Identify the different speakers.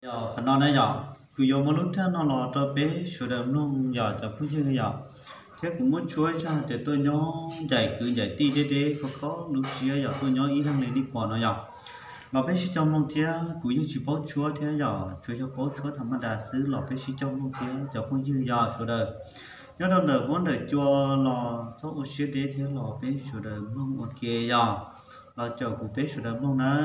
Speaker 1: giờ phần non đấy giờ cứ vô một lúc thế nó lọt cho bé sửa đầm luôn giờ cho phút chưa giờ thế cũng muốn chuối ra để tôi nhó chạy cứ chạy ti để có lúc xíu giờ tôi nhó ý thằng này đi bỏ nó giờ mà bé sĩ trong mông thế cũng như chỉ bó chúa thế giờ chúa cho bó chúa thầm đà xứ lọ bé sĩ trong mông thế cho không dư giờ sửa đời nhớ đâu đời vốn đời chua lò số một xíu để thế lọ bé sửa đời mông một kia giờ lò chờ của bé sửa đời mông này